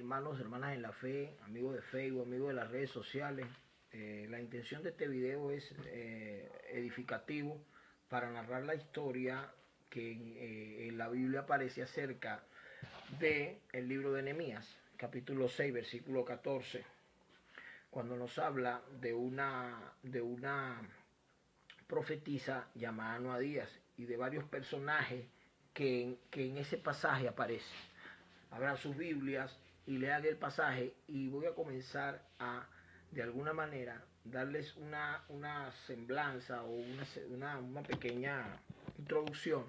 hermanos, hermanas en la fe, amigos de Facebook, amigos de las redes sociales. La intención de este video es edificativo para narrar la historia que en la Biblia aparece acerca del libro de Nehemías, capítulo 6, versículo 14, cuando nos habla de una profetisa llamada Noadías y de varios personajes que en ese pasaje aparecen. Abran sus Biblias y lean el pasaje, y voy a comenzar a, de alguna manera, darles una semblanza o una pequeña introducción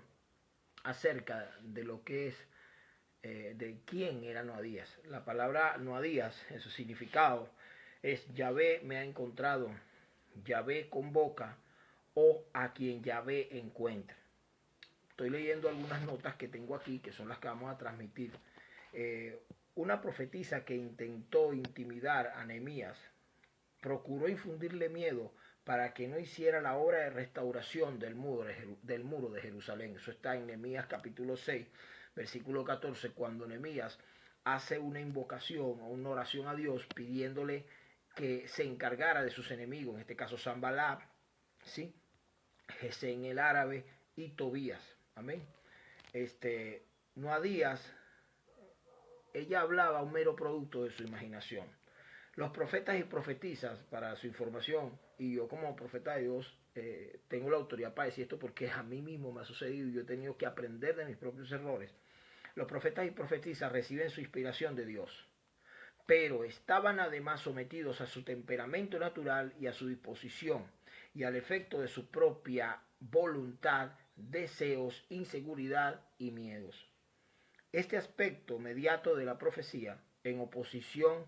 acerca de lo que es, de quién era Noadías. La palabra Noadías, en su significado, es Yahvé me ha encontrado, Yahvé convoca o a quien Yahvé encuentra. Estoy leyendo algunas notas que tengo aquí, que son las que vamos a transmitir. Una profetisa que intentó intimidar a Nehemías, procuró infundirle miedo para que no hiciera la obra de restauración del muro de Jerusalén. Eso está en Nehemías capítulo 6, versículo 14, cuando Nehemías hace una invocación o una oración a Dios pidiéndole que se encargara de sus enemigos, en este caso Sanballat, ¿sí? Gesén el árabe y Tobías. Amén. Noadías, ella hablaba un mero producto de su imaginación. Los profetas y profetisas, para su información, y yo como profeta de Dios tengo la autoridad para decir esto porque a mí mismo me ha sucedido y yo he tenido que aprender de mis propios errores. Los profetas y profetisas reciben su inspiración de Dios, pero estaban además sometidos a su temperamento natural y a su disposición y al efecto de su propia voluntad, deseos, inseguridad y miedos. Este aspecto mediato de la profecía, en oposición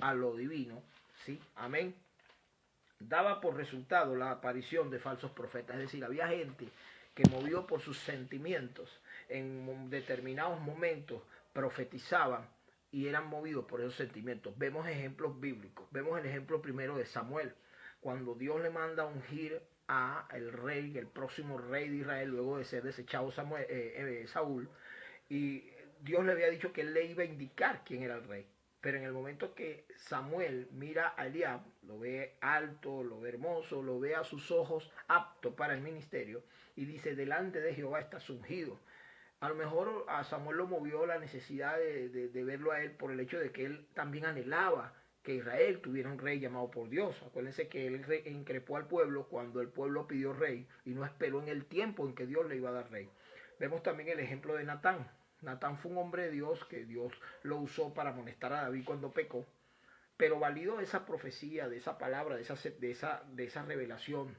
a lo divino, ¿sí? Amén, daba por resultado la aparición de falsos profetas. Es decir, había gente que, movido por sus sentimientos, en determinados momentos profetizaban y eran movidos por esos sentimientos. Vemos ejemplos bíblicos. Vemos el ejemplo primero de Samuel, cuando Dios le manda a ungir a el rey, el próximo rey de Israel, luego de ser desechado Saúl, y Dios le había dicho que él le iba a indicar quién era el rey. Pero en el momento que Samuel mira a Eliab, lo ve alto, lo ve hermoso, lo ve a sus ojos apto para el ministerio, y dice, delante de Jehová estás ungido. A lo mejor a Samuel lo movió la necesidad de verlo a él por el hecho de que él también anhelaba que Israel tuviera un rey llamado por Dios. Acuérdense que él increpó al pueblo cuando el pueblo pidió rey y no esperó en el tiempo en que Dios le iba a dar rey. Vemos también el ejemplo de Natán. Natán fue un hombre de Dios que Dios lo usó para amonestar a David cuando pecó, pero valido de esa profecía, de esa palabra, de esa revelación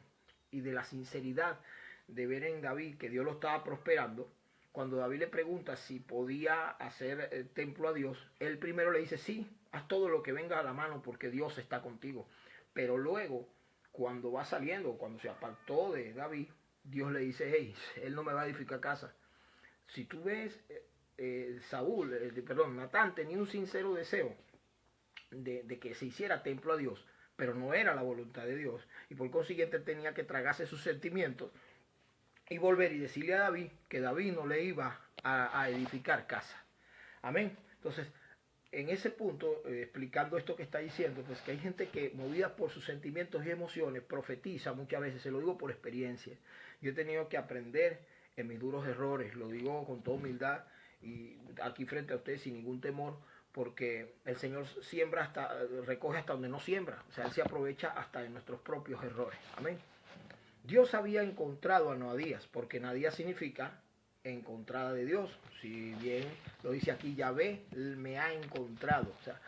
y de la sinceridad de ver en David que Dios lo estaba prosperando. Cuando David le pregunta si podía hacer el templo a Dios, él primero le dice, sí, haz todo lo que venga a la mano porque Dios está contigo. Pero luego, cuando va saliendo, cuando se apartó de David, Dios le dice, hey, él no me va a edificar casa. Si tú ves, Natán tenía un sincero deseo de que se hiciera templo a Dios, pero no era la voluntad de Dios, y por consiguiente tenía que tragarse sus sentimientos y volver y decirle a David que David no le iba a edificar casa. Amén. Entonces, en ese punto, explicando esto que está diciendo, pues que hay gente que, movida por sus sentimientos y emociones, profetiza muchas veces. Se lo digo por experiencia. Yo he tenido que aprender en mis duros errores, lo digo con toda humildad y aquí frente a ustedes sin ningún temor, porque el Señor siembra recoge hasta donde no siembra. O sea, Él se aprovecha hasta de nuestros propios errores. Amén. Dios había encontrado a Noadías, porque Noadías significa encontrada de Dios. Si bien lo dice aquí, Yahvé me ha encontrado. O sea,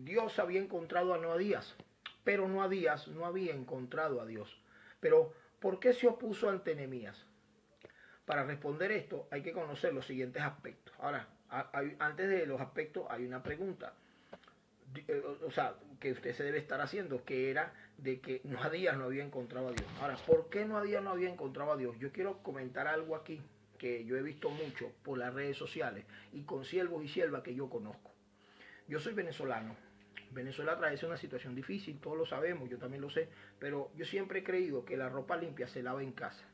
Dios había encontrado a Noadías, pero Noadías no había encontrado a Dios. Pero, ¿por qué se opuso ante Nehemías? Para responder esto hay que conocer los siguientes aspectos. Ahora, antes de los aspectos hay una pregunta. O sea, que usted se debe estar haciendo, que era de que Noadías no había encontrado a Dios. Ahora, ¿por qué Noadías no había encontrado a Dios? Yo quiero comentar algo aquí que yo he visto mucho por las redes sociales y con siervos y siervas que yo conozco. Yo soy venezolano. Venezuela atraviesa una situación difícil, todos lo sabemos, yo también lo sé, pero yo siempre he creído que la ropa limpia se lava en casa.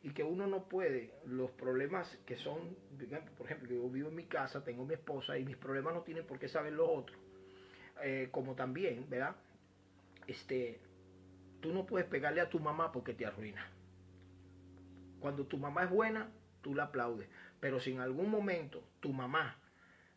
y que uno no puede, los problemas que son, por ejemplo, yo vivo en mi casa, tengo mi esposa y mis problemas no tienen por qué saber los otros. Como también, ¿verdad? Tú no puedes pegarle a tu mamá porque te arruina. Cuando tu mamá es buena, tú la aplaudes. Pero si en algún momento tu mamá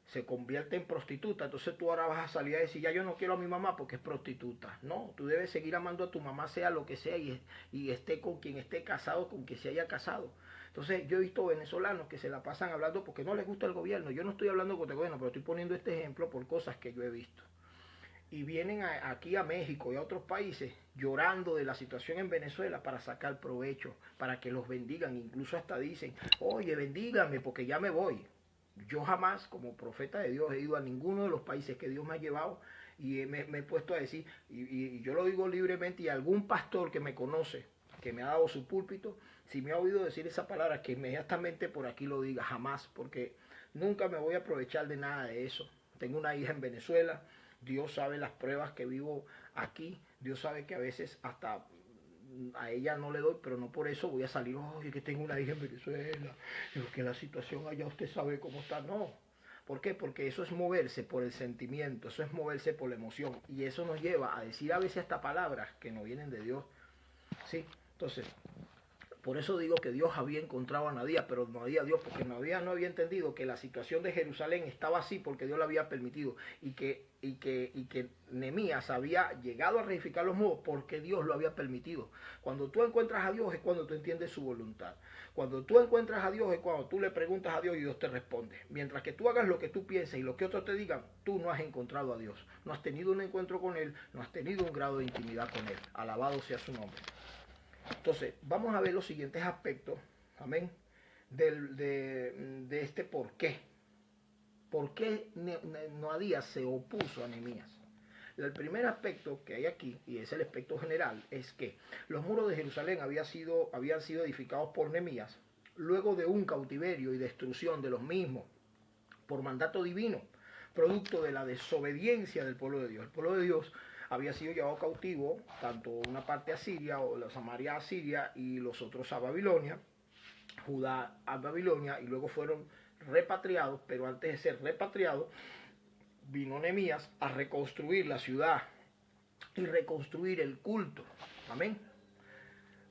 se convierte en prostituta, entonces tú ahora vas a salir a decir, ya yo no quiero a mi mamá porque es prostituta. No, tú debes seguir amando a tu mamá, sea lo que sea, y esté con quien esté casado, con quien se haya casado. Entonces yo he visto venezolanos que se la pasan hablando porque no les gusta el gobierno. Yo no estoy hablando con el gobierno, pero estoy poniendo este ejemplo por cosas que yo he visto. Y vienen aquí a México y a otros países llorando de la situación en Venezuela para sacar provecho, para que los bendigan. Incluso hasta dicen, oye, bendígame porque ya me voy. Yo jamás, como profeta de Dios, he ido a ninguno de los países que Dios me ha llevado y me he puesto a decir, y yo lo digo libremente, y algún pastor que me conoce, que me ha dado su púlpito, si me ha oído decir esa palabra, que inmediatamente por aquí lo diga, jamás, porque nunca me voy a aprovechar de nada de eso. Tengo una hija en Venezuela, Dios sabe las pruebas que vivo aquí, Dios sabe que a veces hasta a ella no le doy, pero no por eso voy a salir, oye, que tengo una hija en Venezuela, que la situación allá usted sabe cómo está. No. ¿Por qué? Porque eso es moverse por el sentimiento, eso es moverse por la emoción, y eso nos lleva a decir a veces hasta palabras que no vienen de Dios. ¿Sí? Entonces, por eso digo que Dios había encontrado a Nadía, pero Nadía Dios, porque Nadía no había entendido que la situación de Jerusalén estaba así porque Dios la había permitido, y que Nehemías había llegado a reedificar los muros porque Dios lo había permitido. Cuando tú encuentras a Dios es cuando tú entiendes su voluntad. Cuando tú encuentras a Dios es cuando tú le preguntas a Dios y Dios te responde. Mientras que tú hagas lo que tú pienses y lo que otros te digan, tú no has encontrado a Dios. No has tenido un encuentro con Él, no has tenido un grado de intimidad con Él. Alabado sea su nombre. Entonces, vamos a ver los siguientes aspectos, amén, de este por qué. ¿Por qué Noadías se opuso a Nehemías? El primer aspecto que hay aquí, y es el aspecto general, es que los muros de Jerusalén habían sido edificados por Nehemías luego de un cautiverio y destrucción de los mismos por mandato divino, producto de la desobediencia del pueblo de Dios. El pueblo de Dios había sido llevado cautivo, tanto una parte a Siria, o la Samaria a Siria, y los otros a Babilonia, Judá a Babilonia, y luego fueron repatriados, pero antes de ser repatriados, vino Nehemías a reconstruir la ciudad y reconstruir el culto. Amén.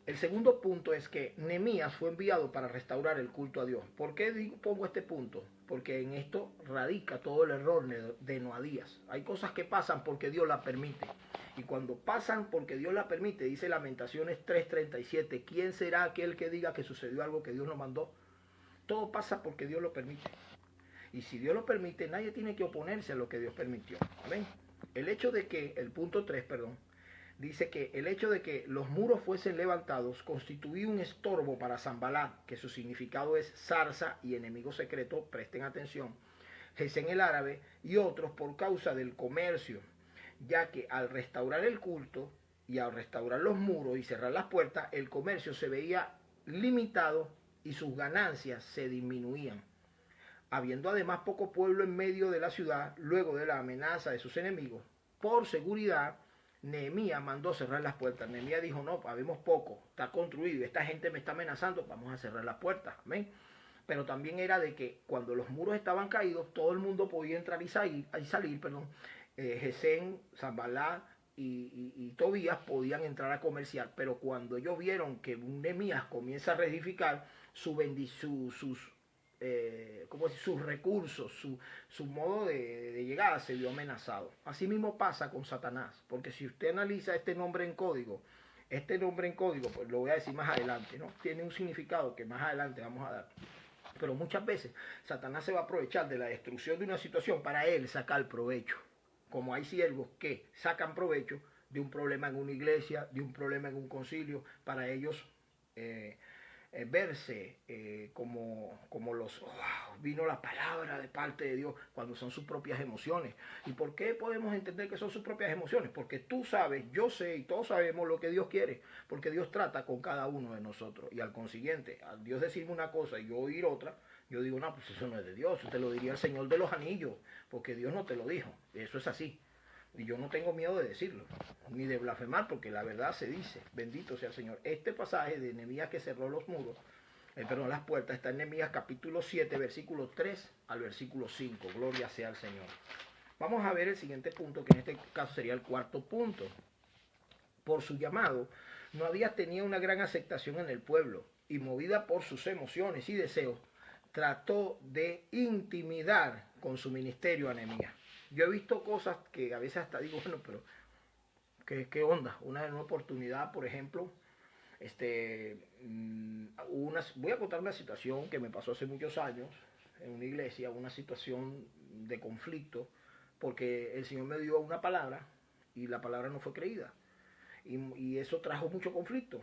El segundo punto es que Nehemías fue enviado para restaurar el culto a Dios. ¿Por qué pongo este punto? Porque en esto radica todo el error de Noadías. Hay cosas que pasan porque Dios las permite. Y cuando pasan porque Dios las permite, dice Lamentaciones 3:37, ¿quién será aquel que diga que sucedió algo que Dios no mandó? Todo pasa porque Dios lo permite. Y si Dios lo permite, nadie tiene que oponerse a lo que Dios permitió. Amén. El hecho de que, el punto 3, perdón, dice que el hecho de que los muros fuesen levantados constituía un estorbo para Zambalá, que su significado es zarza y enemigo secreto, presten atención, Gesén el árabe, y otros por causa del comercio, ya que al restaurar el culto y al restaurar los muros y cerrar las puertas, el comercio se veía limitado y sus ganancias se disminuían. Habiendo además poco pueblo en medio de la ciudad, luego de la amenaza de sus enemigos, por seguridad, Nehemías mandó cerrar las puertas. Nehemías dijo, no, habemos poco, está construido, esta gente me está amenazando, vamos a cerrar las puertas. Amén. Pero también era de que cuando los muros estaban caídos, todo el mundo podía entrar y salir, Gesén, Zambalá y Tobías podían entrar a comerciar, pero cuando ellos vieron que un Nehemías comienza a reedificar, sus recursos, su modo de llegada se vio amenazado. Así mismo pasa con Satanás, porque si usted analiza este nombre en código, pues lo voy a decir más adelante, ¿no? Tiene un significado que más adelante vamos a dar. Pero muchas veces Satanás se va a aprovechar de la destrucción de una situación para él sacar provecho. Como hay siervos que sacan provecho de un problema en una iglesia, de un problema en un concilio, para ellos verse como los, vino la palabra de parte de Dios, cuando son sus propias emociones. ¿Y por qué podemos entender que son sus propias emociones? Porque tú sabes, yo sé y todos sabemos lo que Dios quiere, porque Dios trata con cada uno de nosotros, y al consiguiente, al Dios decirme una cosa y yo oír otra, yo digo, no, pues eso no es de Dios, te lo diría el Señor de los Anillos, porque Dios no te lo dijo, eso es así. Y yo no tengo miedo de decirlo, ni de blasfemar, porque la verdad se dice, bendito sea el Señor. Este pasaje de Nehemías que cerró los muros, perdón, las puertas, está en Nehemías capítulo 7, versículo 3 al versículo 5. Gloria sea al Señor. Vamos a ver el siguiente punto, que en este caso sería el cuarto punto. Por su llamado, Noadías tenía una gran aceptación en el pueblo y movida por sus emociones y deseos, trató de intimidar con su ministerio a Nehemías. Yo he visto cosas que a veces hasta digo, bueno, pero ¿qué onda? Una oportunidad, por ejemplo, voy a contar una situación que me pasó hace muchos años en una iglesia, una situación de conflicto, porque el Señor me dio una palabra y la palabra no fue creída. Y eso trajo mucho conflicto.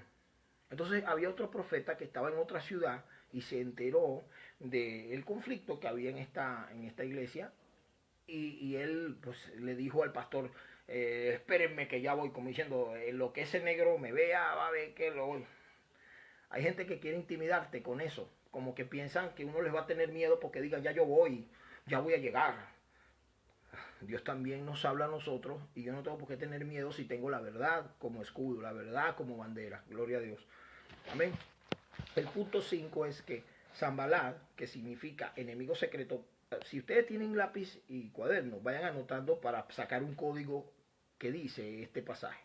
Entonces había otro profeta que estaba en otra ciudad y se enteró del conflicto que había en esta iglesia y él pues le dijo al pastor, espérenme que ya voy, como diciendo, lo que ese negro me vea va a ver que lo voy. Hay gente que quiere intimidarte con eso, como que piensan que uno les va a tener miedo porque digan, ya yo voy, ya voy a llegar. Dios también nos habla a nosotros y yo no tengo por qué tener miedo si tengo la verdad como escudo, la verdad como bandera. Gloria a Dios. Amén. El punto 5 es que Zambalad, que significa enemigo secreto, si ustedes tienen lápiz y cuaderno, vayan anotando para sacar un código que dice este pasaje.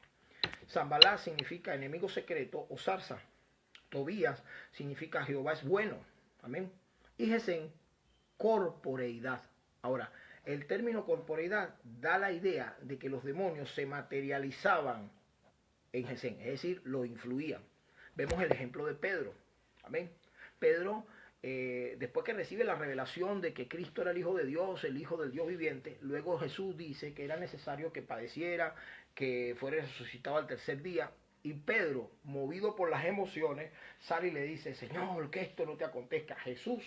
Zambalad significa enemigo secreto o zarza. Tobías significa Jehová es bueno. Amén. Y Gesén, corporeidad. Ahora, el término corporeidad da la idea de que los demonios se materializaban en Gesén, es decir, lo influían. Vemos el ejemplo de Pedro. Amén. Pedro, después que recibe la revelación de que Cristo era el Hijo de Dios, el Hijo del Dios viviente, luego Jesús dice que era necesario que padeciera, que fuera resucitado al tercer día. Y Pedro, movido por las emociones, sale y le dice, Señor, que esto no te acontezca. Jesús,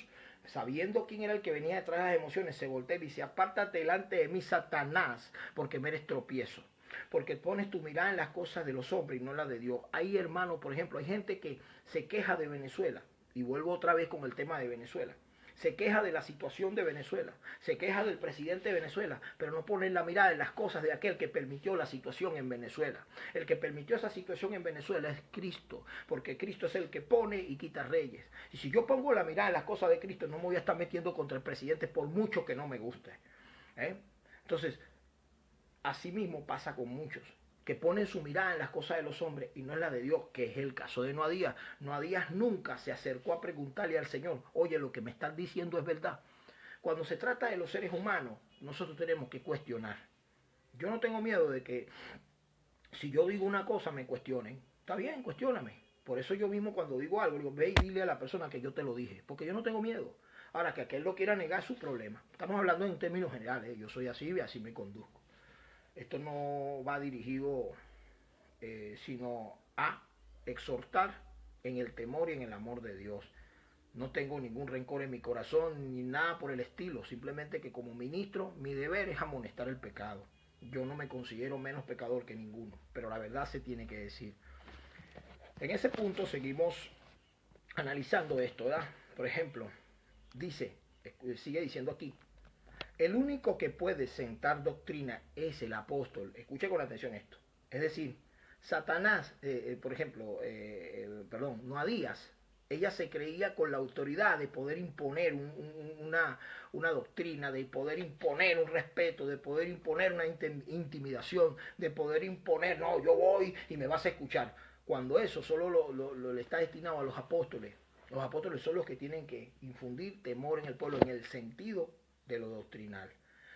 sabiendo quién era el que venía detrás de las emociones, se voltea y dice, apártate delante de mí, Satanás, porque me eres tropiezo. Porque pones tu mirada en las cosas de los hombres y no las de Dios. Hay hermanos, por ejemplo, hay gente que se queja de Venezuela. Y vuelvo otra vez con el tema de Venezuela. Se queja de la situación de Venezuela, se queja del presidente de Venezuela, pero no ponen la mirada en las cosas de aquel que permitió la situación en Venezuela. El que permitió esa situación en Venezuela es Cristo, porque Cristo es el que pone y quita reyes. Y si yo pongo la mirada en las cosas de Cristo, no me voy a estar metiendo contra el presidente por mucho que no me guste. Entonces, así mismo pasa con muchos que ponen su mirada en las cosas de los hombres y no en la de Dios, que es el caso de Noadías. Noadías nunca se acercó a preguntarle al Señor, oye, lo que me están diciendo es verdad. Cuando se trata de los seres humanos, nosotros tenemos que cuestionar. Yo no tengo miedo de que si yo digo una cosa me cuestionen. Está bien, cuestióname. Por eso yo mismo cuando digo algo, digo, ve y dile a la persona que yo te lo dije, porque yo no tengo miedo. Ahora, que aquel lo quiera negar es su problema. Estamos hablando en términos generales, yo soy así y así me conduzco. Esto no va dirigido sino a exhortar en el temor y en el amor de Dios. No tengo ningún rencor en mi corazón ni nada por el estilo, simplemente que como ministro mi deber es amonestar el pecado. Yo no me considero menos pecador que ninguno, pero la verdad se tiene que decir. En ese punto seguimos analizando esto, ¿verdad? Por ejemplo, sigue diciendo aquí, el único que puede sentar doctrina es el apóstol. Escuche con atención esto. Es decir, Satanás, por ejemplo, Noadías, ella se creía con la autoridad de poder imponer una doctrina, de poder imponer un respeto, de poder imponer una intimidación, de poder imponer, no, yo voy y me vas a escuchar. Cuando eso solo le está destinado a los apóstoles. Los apóstoles son los que tienen que infundir temor en el pueblo, en el sentido de lo doctrinal.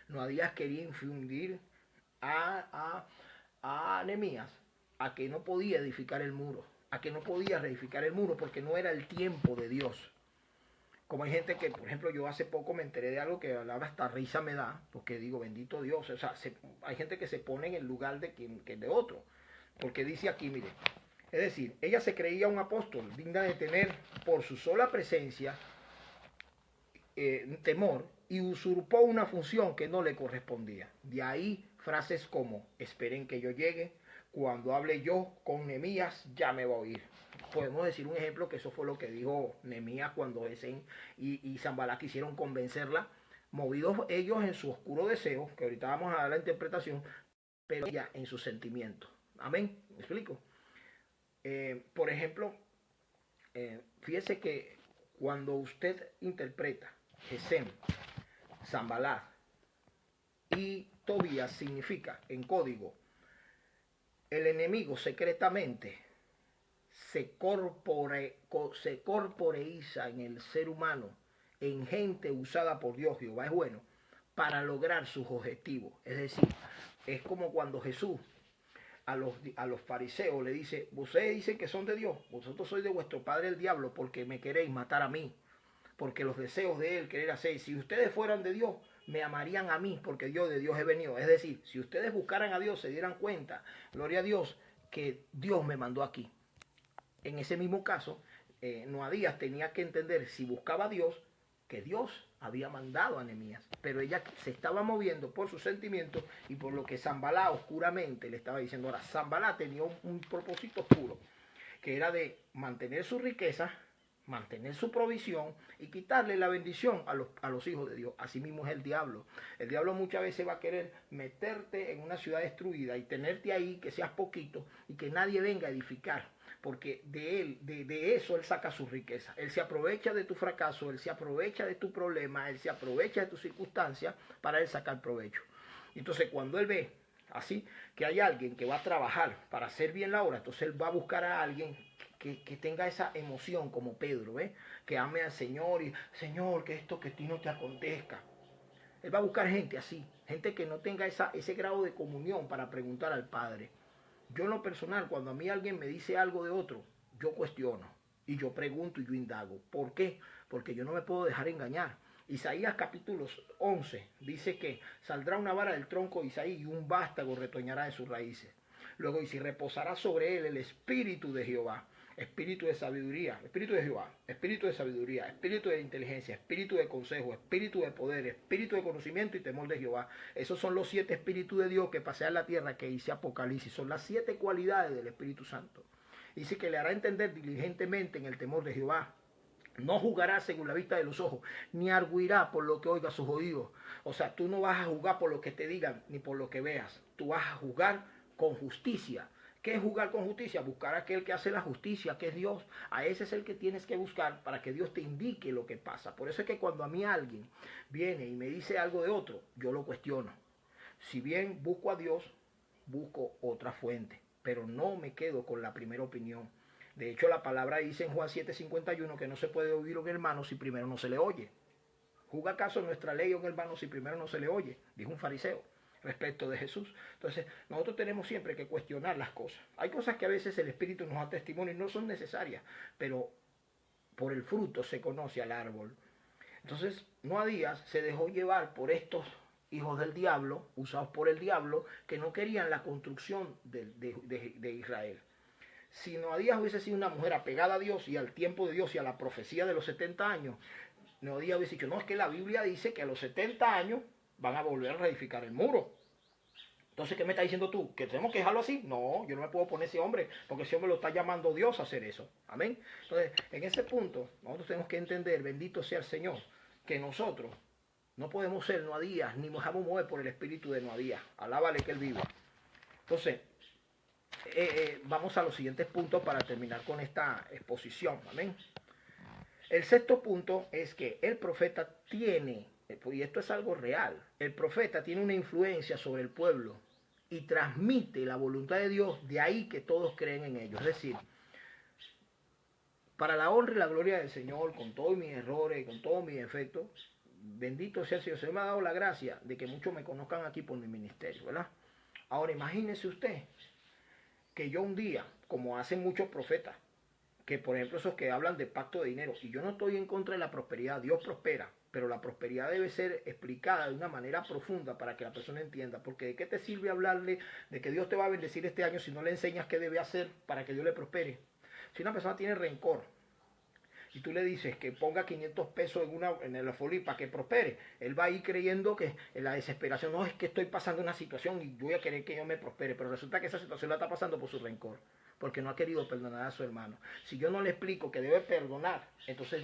Noadías quería infundir a Nehemías a que no podía edificar el muro, a que no podía reedificar el muro porque no era el tiempo de Dios. Como hay gente que, por ejemplo, yo hace poco me enteré de algo que hablaba, hasta risa me da, porque digo, bendito Dios, o sea, hay gente que se pone en el lugar de otro, porque dice aquí, mire, es decir, ella se creía un apóstol, digna de tener por su sola presencia temor y usurpó una función que no le correspondía. De ahí frases como, esperen que yo llegue, cuando hable yo con Nehemías ya me va a oír. Podemos decir un ejemplo que eso fue lo que dijo Nehemías cuando Gesén y Zambalá quisieron convencerla, movidos ellos en su oscuro deseo, que ahorita vamos a dar la interpretación, pero ya en sus sentimientos. Amén. ¿Me explico? Por ejemplo, fíjese que cuando usted interpreta Gesem, Zambalat y Tobías, significa en código, el enemigo secretamente se corporeiza en el ser humano, en gente usada por Dios, Jehová es bueno, para lograr sus objetivos. Es decir, es como cuando Jesús a los fariseos le dice, ustedes dicen que son de Dios, vosotros sois de vuestro padre el diablo, porque me queréis matar a mí, porque los deseos de él querer hacer, si ustedes fueran de Dios, me amarían a mí, porque yo de Dios he venido. Es decir, si ustedes buscaran a Dios, se dieran cuenta, gloria a Dios, que Dios me mandó aquí. En ese mismo caso, Noadías tenía que entender, si buscaba a Dios, que Dios había mandado a Nehemías, pero ella se estaba moviendo por sus sentimientos y por lo que Zambalá oscuramente le estaba diciendo. Ahora, Zambalá tenía un propósito oscuro, que era de mantener su riqueza, mantener su provisión y quitarle la bendición a los hijos de Dios. Así mismo es el diablo. El diablo muchas veces va a querer meterte en una ciudad destruida y tenerte ahí, que seas poquito y que nadie venga a edificar, porque de eso él saca su riqueza. Él se aprovecha de tu fracaso, él se aprovecha de tu problema, él se aprovecha de tus circunstancias para él sacar provecho. Entonces cuando él ve así que hay alguien que va a trabajar para hacer bien la obra, entonces él va a buscar a alguien que tenga esa emoción como Pedro, ¿ves? Que ame al Señor y, Señor, que esto que a ti no te acontezca. Él va a buscar gente así, gente que no tenga ese grado de comunión para preguntar al Padre. Yo en lo personal, cuando a mí alguien me dice algo de otro, yo cuestiono y yo pregunto y yo indago. ¿Por qué? Porque yo no me puedo dejar engañar. Isaías capítulo 11 dice que saldrá una vara del tronco de Isaí y un vástago retoñará de sus raíces. Luego dice, reposará sobre él el espíritu de Jehová, espíritu de sabiduría, espíritu de Jehová, espíritu de sabiduría, espíritu de inteligencia, espíritu de consejo, espíritu de poder, espíritu de conocimiento y temor de Jehová. Esos son los 7 espíritus de Dios que pasean la tierra, que dice Apocalipsis. Son las 7 cualidades del Espíritu Santo. Dice que le hará entender diligentemente en el temor de Jehová. No jugará según la vista de los ojos, ni arguirá por lo que oiga sus oídos. O sea, tú no vas a jugar por lo que te digan, ni por lo que veas. Tú vas a jugar con justicia. ¿Qué es jugar con justicia? Buscar a aquel que hace la justicia, que es Dios. A ese es el que tienes que buscar para que Dios te indique lo que pasa. Por eso es que cuando a mí alguien viene y me dice algo de otro, yo lo cuestiono. Si bien busco a Dios, busco otra fuente, pero no me quedo con la primera opinión. De hecho, la palabra dice en Juan 7:51 que no se puede oír a un hermano si primero no se le oye. ¿Juzga acaso nuestra ley a un hermano si primero no se le oye? Dijo un fariseo respecto de Jesús. Entonces, nosotros tenemos siempre que cuestionar las cosas. Hay cosas que a veces el Espíritu nos da testimonio y no son necesarias, pero por el fruto se conoce al árbol. Entonces, Noadías se dejó llevar por estos hijos del diablo, usados por el diablo, que no querían la construcción de Israel. Si Noadías hubiese sido una mujer apegada a Dios y al tiempo de Dios y a la profecía de los 70 años, Noadías hubiese dicho, no, es que la Biblia dice que a los 70 años van a volver a reedificar el muro. Entonces, ¿qué me estás diciendo tú? ¿Que tenemos que dejarlo así? No, yo no me puedo poner ese hombre, porque ese hombre lo está llamando Dios a hacer eso. Amén. Entonces, en ese punto, nosotros tenemos que entender, bendito sea el Señor, que nosotros no podemos ser Noadías, ni nos dejamos mover por el espíritu de Noadías. Alábale que él vive. Entonces, vamos a los siguientes puntos para terminar con esta exposición. Amén. El sexto punto es que el profeta tiene, y esto es algo real, el profeta tiene una influencia sobre el pueblo y transmite la voluntad de Dios, de ahí que todos creen en ello. Es decir, para la honra y la gloria del Señor, con todos mis errores, con todos mis defectos, bendito sea el Señor. Se me ha dado la gracia de que muchos me conozcan aquí por mi ministerio, ¿verdad? Ahora imagínese usted que yo un día, como hacen muchos profetas, que por ejemplo esos que hablan de pacto de dinero, y yo no estoy en contra de la prosperidad, Dios prospera, pero la prosperidad debe ser explicada de una manera profunda para que la persona entienda, porque ¿de qué te sirve hablarle de que Dios te va a bendecir este año si no le enseñas qué debe hacer para que Dios le prospere? Si una persona tiene rencor y tú le dices que ponga 500 pesos en el folí para que prospere, él va a ir creyendo que en la desesperación, no, es que estoy pasando una situación y voy a querer que yo me prospere, pero resulta que esa situación la está pasando por su rencor, porque no ha querido perdonar a su hermano. Si yo no le explico que debe perdonar, entonces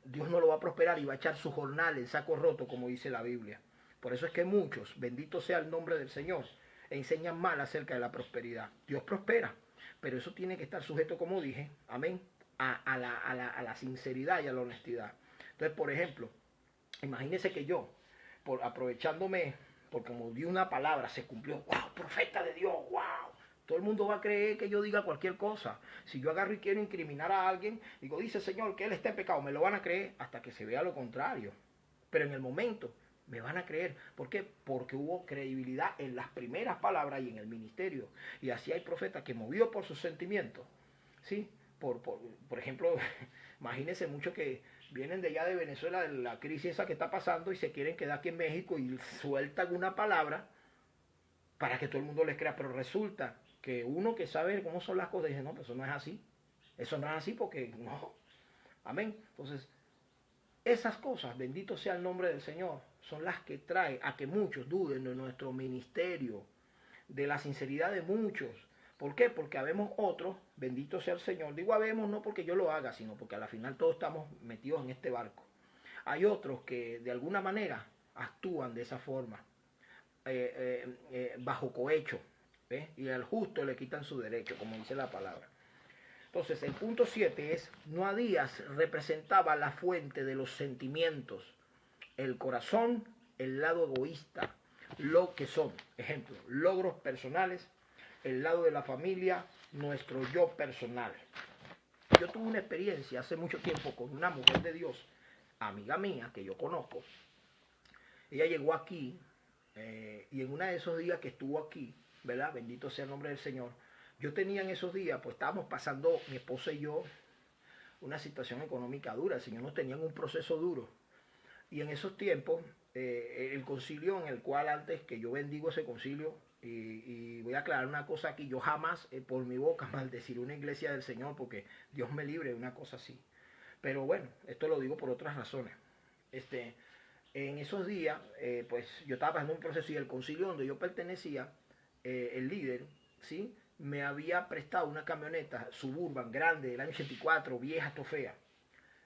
Dios no lo va a prosperar y va a echar su jornal en saco roto, como dice la Biblia. Por eso es que muchos, bendito sea el nombre del Señor, enseñan mal acerca de la prosperidad. Dios prospera, pero eso tiene que estar sujeto, como dije, amén, a la sinceridad y a la honestidad. Entonces, por ejemplo, imagínese que yo, aprovechándome, porque como di una palabra, se cumplió, wow, profeta de Dios, wow. Todo el mundo va a creer que yo diga cualquier cosa. Si yo agarro y quiero incriminar a alguien, digo, dice Señor que él está en pecado, me lo van a creer hasta que se vea lo contrario. Pero en el momento me van a creer. ¿Por qué? Porque hubo credibilidad en las primeras palabras y en el ministerio. Y así hay profetas que, movidos por sus sentimientos, ¿sí? Por ejemplo, imagínense mucho que vienen de allá de Venezuela, de la crisis esa que está pasando, y se quieren quedar aquí en México y sueltan una palabra para que todo el mundo les crea. Pero resulta que uno que sabe cómo son las cosas dice, no, pues eso no es así. Eso no es así porque no. Amén. Entonces, esas cosas, bendito sea el nombre del Señor, son las que traen a que muchos duden de nuestro ministerio, de la sinceridad de muchos. ¿Por qué? Porque habemos otros, bendito sea el Señor. Digo habemos no porque yo lo haga, sino porque al final todos estamos metidos en este barco. Hay otros que de alguna manera actúan de esa forma, bajo cohecho, ¿ves? Y al justo le quitan su derecho, como dice la palabra. Entonces, el punto 7 es, Noadías representaba la fuente de los sentimientos, el corazón, el lado egoísta, lo que son, ejemplo, logros personales, el lado de la familia, nuestro yo personal. Yo tuve una experiencia hace mucho tiempo con una mujer de Dios, amiga mía, que yo conozco. Ella llegó aquí y en uno de esos días que estuvo aquí, ¿verdad? Bendito sea el nombre del Señor. Yo tenía en esos días, pues estábamos pasando, mi esposa y yo, una situación económica dura. El Señor nos tenía en un proceso duro. Y en esos tiempos, el concilio en el cual antes que yo bendigo ese concilio, y voy a aclarar una cosa aquí, yo jamás por mi boca maldeciré una iglesia del Señor, porque Dios me libre de una cosa así. Pero bueno, esto lo digo por otras razones. En esos días, pues yo estaba pasando un proceso y el concilio donde yo pertenecía, el líder, ¿sí? Me había prestado una camioneta Suburban grande del año 84, vieja, fea.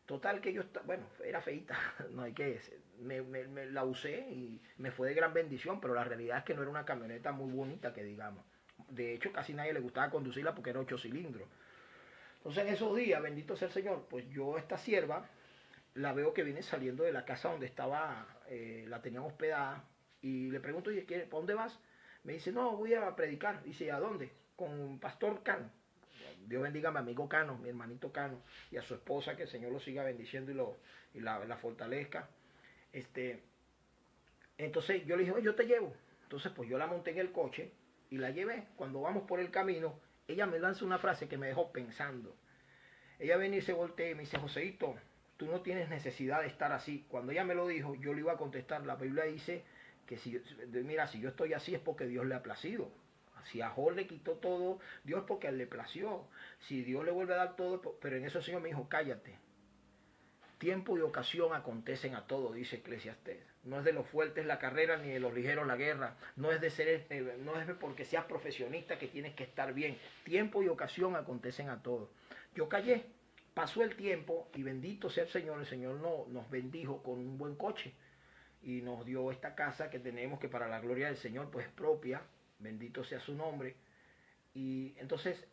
Total que yo, bueno, era feita, no hay que decir. Me la usé y me fue de gran bendición, pero la realidad es que no era una camioneta muy bonita que digamos. De hecho, casi nadie le gustaba conducirla porque era 8 cilindros. Entonces en esos días, bendito sea el Señor, pues yo esta sierva la veo que viene saliendo de la casa donde estaba, la tenían hospedada, y le pregunto, oye, ¿para dónde vas? Me dice, no, voy a predicar. Dice, ¿a dónde? Con un pastor Cano. Dios bendiga a mi amigo Cano, mi hermanito Cano, y a su esposa, que el Señor lo siga bendiciendo y la fortalezca. Entonces yo le dije, oye, yo te llevo. Entonces pues yo la monté en el coche y la llevé. Cuando vamos por el camino, ella me lanza una frase que me dejó pensando. Ella viene y se voltea y me dice, Joseito, tú no tienes necesidad de estar así. Cuando ella me lo dijo, yo le iba a contestar. La Biblia dice que mira, si yo estoy así es porque Dios le ha placido. Si a Job le quitó todo, Dios porque a él le plació. Si Dios le vuelve a dar todo, pero en eso el Señor me dijo, cállate. Tiempo y ocasión acontecen a todo, dice Eclesiastés. No es de los fuertes la carrera ni de los ligeros la guerra. No es no es porque seas profesionista que tienes que estar bien. Tiempo y ocasión acontecen a todo. Yo callé. Pasó el tiempo y bendito sea el Señor nos bendijo con un buen coche y nos dio esta casa que tenemos, que para la gloria del Señor pues es propia, bendito sea su nombre. Y entonces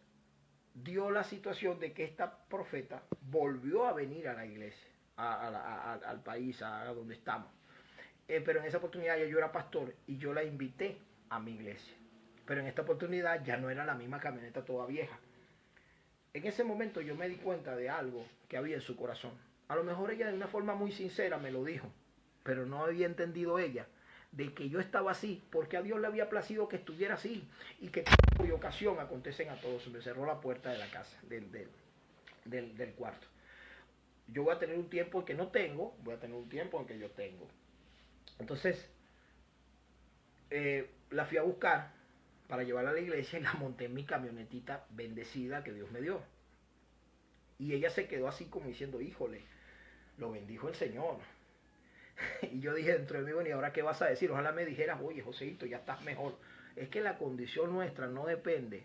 dio la situación de que esta profeta volvió a venir a la iglesia, al país, a donde estamos. Pero en esa oportunidad ya yo era pastor y yo la invité a mi iglesia. Pero en esta oportunidad ya no era la misma camioneta toda vieja. En ese momento yo me di cuenta de algo que había en su corazón. A lo mejor ella de una forma muy sincera me lo dijo, pero no había entendido ella de que yo estaba así, porque a Dios le había placido que estuviera así, y que por ocasión acontecen a todos. Me cerró la puerta de la casa, del cuarto. Yo voy a tener un tiempo en que no tengo, voy a tener un tiempo en que yo tengo. Entonces, la fui a buscar para llevarla a la iglesia y la monté en mi camionetita bendecida que Dios me dio. Y ella se quedó así como diciendo, híjole, lo bendijo el Señor. Y yo dije dentro de mí, bueno, ¿y ahora qué vas a decir? Ojalá me dijeras, oye, Joseito, ya estás mejor. Es que la condición nuestra no depende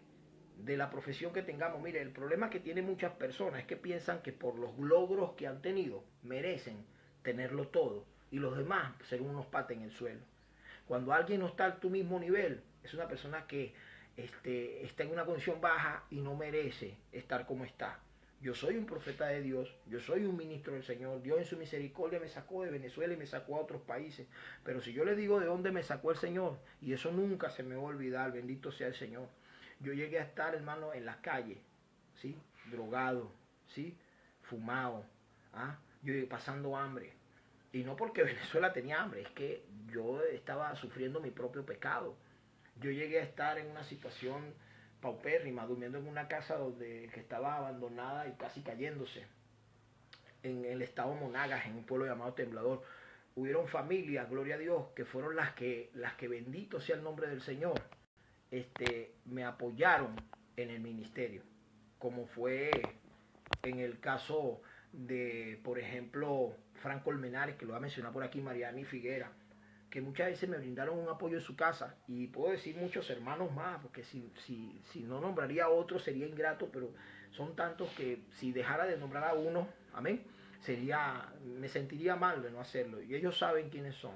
de la profesión que tengamos. Mire, el problema que tienen muchas personas es que piensan que por los logros que han tenido merecen tenerlo todo y los demás ser unos patas en el suelo. Cuando alguien no está a tu mismo nivel, es una persona que está en una condición baja y no merece estar como está. Yo soy un profeta de Dios, yo soy un ministro del Señor. Dios en su misericordia me sacó de Venezuela y me sacó a otros países. Pero si yo le digo de dónde me sacó el Señor, y eso nunca se me va a olvidar, bendito sea el Señor. Yo llegué a estar, hermano, en las calles, ¿sí? Drogado, ¿sí? Fumado, ¿ah? Yo pasando hambre. Y no porque Venezuela tenía hambre, es que yo estaba sufriendo mi propio pecado. Yo llegué a estar en una situación paupérrima, durmiendo en una casa que estaba abandonada y casi cayéndose, en el estado Monagas, en un pueblo llamado Temblador. Hubieron familias, gloria a Dios, que fueron las que bendito sea el nombre del Señor, me apoyaron en el ministerio, como fue en el caso de, por ejemplo, Franco Colmenares, que lo va a mencionar por aquí, Mariani Figuera, que muchas veces me brindaron un apoyo en su casa, y puedo decir muchos hermanos más, porque si no nombraría a otros sería ingrato, pero son tantos que si dejara de nombrar a uno, amén, me sentiría mal de no hacerlo, y ellos saben quiénes son.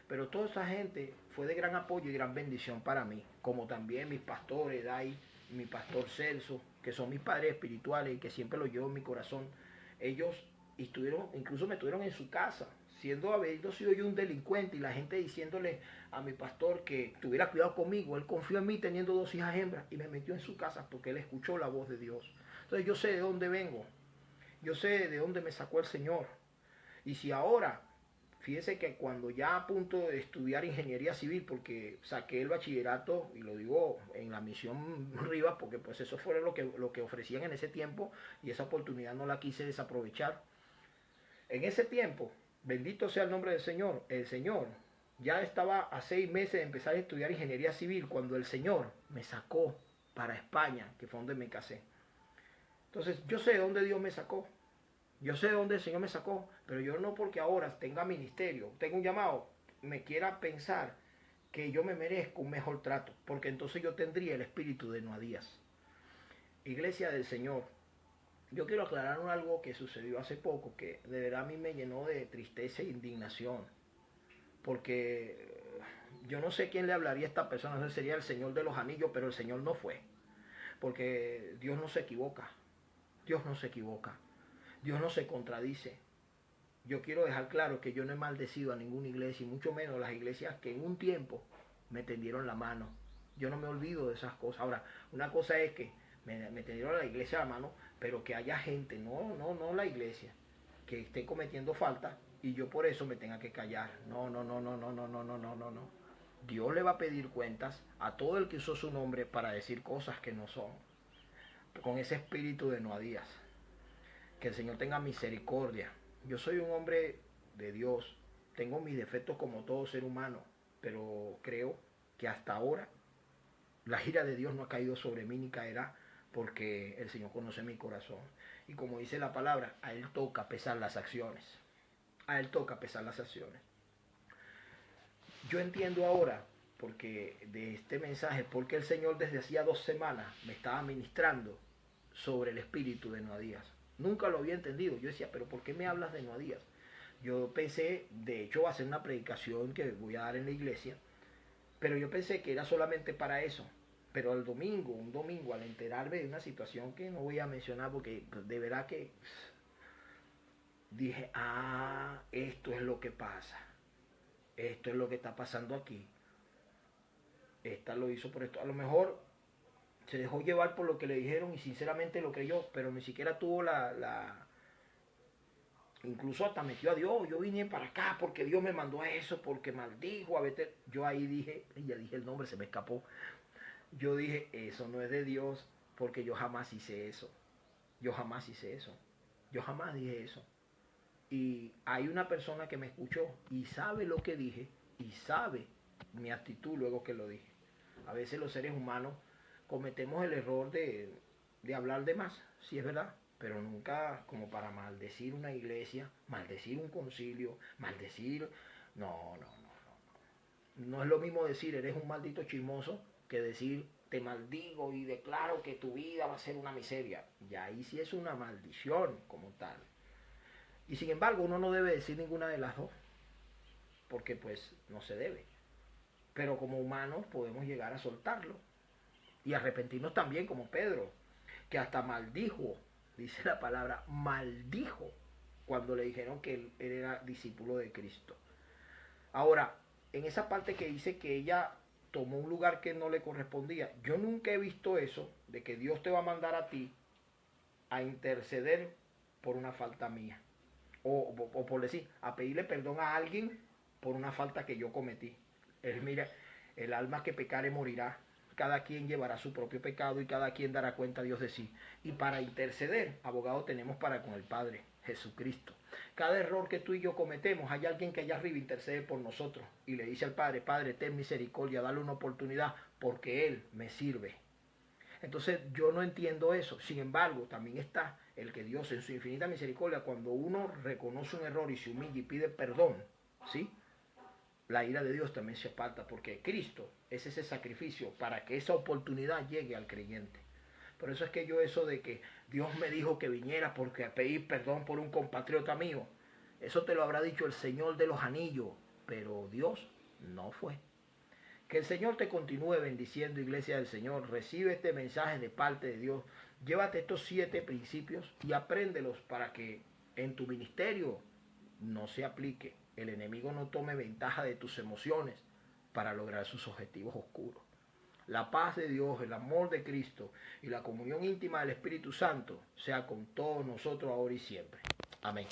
Pero toda esa gente fue de gran apoyo y gran bendición para mí, como también mis pastores, Dai, mi pastor Celso, que son mis padres espirituales y que siempre los llevo en mi corazón. Ellos incluso me tuvieron en su casa, habiendo sido yo un delincuente, y la gente diciéndole a mi pastor que tuviera cuidado conmigo. Él confió en mí teniendo 2 hijas hembras y me metió en su casa porque él escuchó la voz de Dios. Entonces yo sé de dónde vengo, yo sé de dónde me sacó el Señor. Y si ahora, fíjese que cuando ya a punto de estudiar ingeniería civil, porque saqué el bachillerato, y lo digo en la misión Rivas, porque pues eso fue lo que ofrecían en ese tiempo, y esa oportunidad no la quise desaprovechar. En ese tiempo, bendito sea el nombre del Señor, el Señor ya estaba a 6 meses de empezar a estudiar ingeniería civil cuando el Señor me sacó para España, que fue donde me casé. Entonces yo sé de dónde Dios me sacó. Yo sé de dónde el Señor me sacó, pero yo no porque ahora tenga ministerio, tenga un llamado, me quiera pensar que yo me merezco un mejor trato, porque entonces yo tendría el espíritu de Noadías. Iglesia del Señor, yo quiero aclarar algo que sucedió hace poco, que de verdad a mí me llenó de tristeza e indignación, porque yo no sé quién le hablaría a esta persona, no sé, sería el Señor de los Anillos, pero el Señor no fue, porque Dios no se equivoca, Dios no se equivoca, Dios no se contradice. Yo quiero dejar claro que yo no he maldecido a ninguna iglesia, y mucho menos las iglesias que en un tiempo me tendieron la mano. Yo no me olvido de esas cosas. Ahora, una cosa es que me tendieron la iglesia la mano, pero que haya gente, no la iglesia, que esté cometiendo falta y yo por eso me tenga que callar. No. Dios le va a pedir cuentas a todo el que usó su nombre para decir cosas que no son, con ese espíritu de Noadías. Que el Señor tenga misericordia. Yo soy un hombre de Dios, tengo mis defectos como todo ser humano, pero creo que hasta ahora la ira de Dios no ha caído sobre mí ni caerá, porque el Señor conoce mi corazón. Y como dice la palabra, a Él toca pesar las acciones. A Él toca pesar las acciones. Yo entiendo ahora, porque de este mensaje, porque el Señor desde hacía 2 semanas me estaba ministrando sobre el espíritu de Noadías. Nunca lo había entendido. Yo decía, pero ¿por qué me hablas de Noadías? Yo pensé, de hecho, hacer una predicación que voy a dar en la iglesia, pero yo pensé que era solamente para eso. Pero un domingo, al enterarme de una situación que no voy a mencionar, porque de verdad que dije, esto es lo que pasa. Esto es lo que está pasando aquí. Esta lo hizo por esto. A lo mejor se dejó llevar por lo que le dijeron y sinceramente lo creyó, pero ni siquiera tuvo incluso hasta metió a Dios. Yo vine para acá porque Dios me mandó a eso, porque maldijo a Betel. Yo ahí dije, ya dije el nombre, se me escapó. Yo dije, eso no es de Dios, porque yo jamás hice eso. Yo jamás hice eso. Yo jamás dije eso. Y hay una persona que me escuchó y sabe lo que dije y sabe mi actitud luego que lo dije. A veces los seres humanos cometemos el error de hablar de más, sí es verdad, pero nunca como para maldecir una iglesia, maldecir un concilio, maldecir... No. No es lo mismo decir eres un maldito chismoso que decir te maldigo y declaro que tu vida va a ser una miseria. Y ahí sí es una maldición como tal. Y sin embargo uno no debe decir ninguna de las dos, porque pues no se debe. pero como humanos podemos llegar a soltarlo y arrepentirnos también como Pedro, que hasta maldijo, dice la palabra, maldijo cuando le dijeron que él era discípulo de Cristo. Ahora, en esa parte que dice que ella tomó un lugar que no le correspondía, yo nunca he visto eso, de que Dios te va a mandar a ti a interceder por una falta mía. O por decir, a pedirle perdón a alguien por una falta que yo cometí. Él mira, el alma que pecare morirá. Cada quien llevará su propio pecado y cada quien dará cuenta a Dios de sí. Y para interceder, abogado tenemos para con el Padre, Jesucristo. Cada error que tú y yo cometemos, hay alguien que allá arriba intercede por nosotros y le dice al Padre, Padre, ten misericordia, dale una oportunidad porque Él me sirve. Entonces yo no entiendo eso. Sin embargo, también está el que Dios en su infinita misericordia, cuando uno reconoce un error y se humilla y pide perdón, ¿sí? La ira de Dios también se aparta, porque Cristo es ese sacrificio para que esa oportunidad llegue al creyente. Por eso es que yo eso de que Dios me dijo que viniera porque a pedir perdón por un compatriota mío, eso te lo habrá dicho el Señor de los anillos, pero Dios no fue. Que el Señor te continúe bendiciendo, iglesia del Señor. Recibe este mensaje de parte de Dios. Llévate estos 7 principios y apréndelos para que en tu ministerio no se aplique. El enemigo no tome ventaja de tus emociones para lograr sus objetivos oscuros. La paz de Dios, el amor de Cristo y la comunión íntima del Espíritu Santo sea con todos nosotros ahora y siempre. Amén.